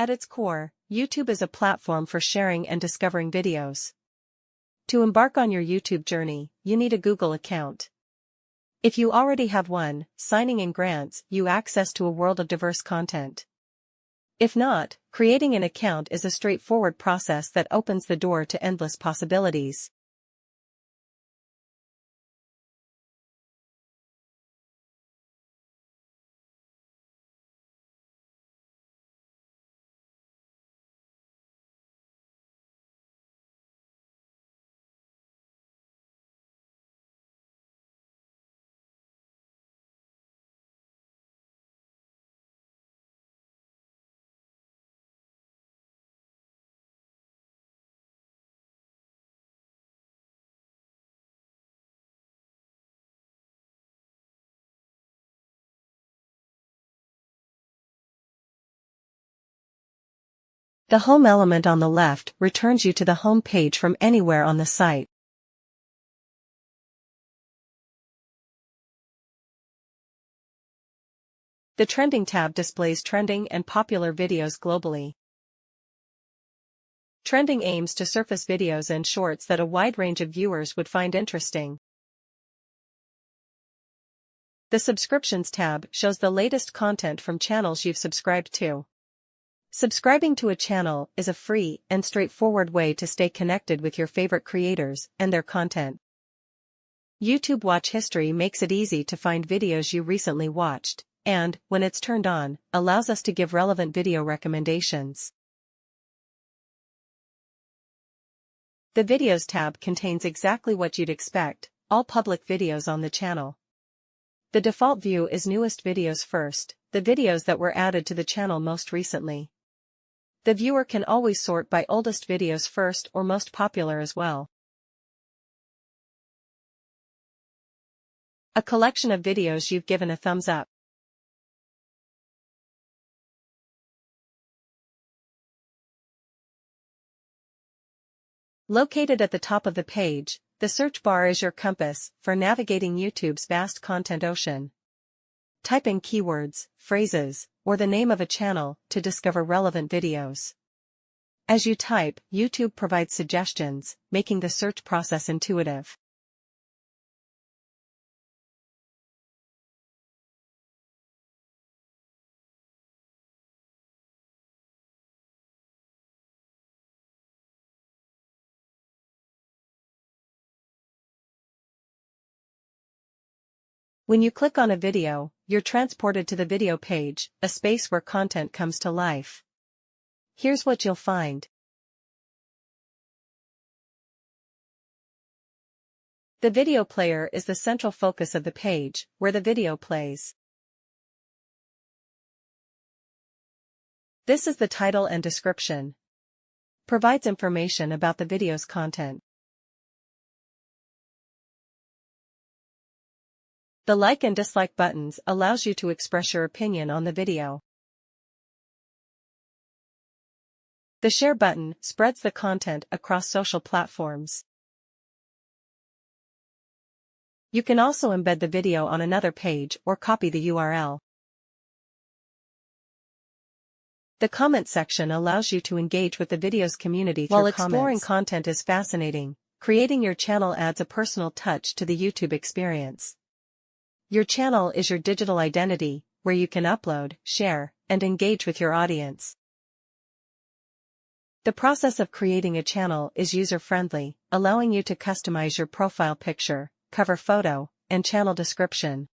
At its core, YouTube is a platform for sharing and discovering videos. To embark on your YouTube journey, you need a Google account. If you already have one, signing in grants you access to a world of diverse content. If not, creating an account is a straightforward process that opens the door to endless possibilities. The home element on the left returns you to the home page from anywhere on the site. The Trending tab displays trending and popular videos globally. Trending aims to surface videos and shorts that a wide range of viewers would find interesting. The Subscriptions tab shows the latest content from channels you've subscribed to. Subscribing to a channel is a free and straightforward way to stay connected with your favorite creators and their content. YouTube Watch History makes it easy to find videos you recently watched, and, when it's turned on, allows us to give relevant video recommendations. The Videos tab contains exactly what you'd expect, all public videos on the channel. The default view is newest videos first, the videos that were added to the channel most recently. The viewer can always sort by oldest videos first or most popular as well. A collection of videos you've given a thumbs up. Located at the top of the page, the search bar is your compass for navigating YouTube's vast content ocean. Type in keywords, phrases, or the name of a channel to discover relevant videos. As you type, YouTube provides suggestions, making the search process intuitive. When you click on a video, you're transported to the video page, a space where content comes to life. Here's what you'll find. The video player is the central focus of the page, where the video plays. This is the title and description. Provides information about the video's content. The like and dislike buttons allows you to express your opinion on the video. The share button spreads the content across social platforms. You can also embed the video on another page or copy the URL. The comment section allows you to engage with the video's community through comments. While exploring content is fascinating, creating your channel adds a personal touch to the YouTube experience. Your channel is your digital identity, where you can upload, share, and engage with your audience. The process of creating a channel is user-friendly, allowing you to customize your profile picture, cover photo, and channel description.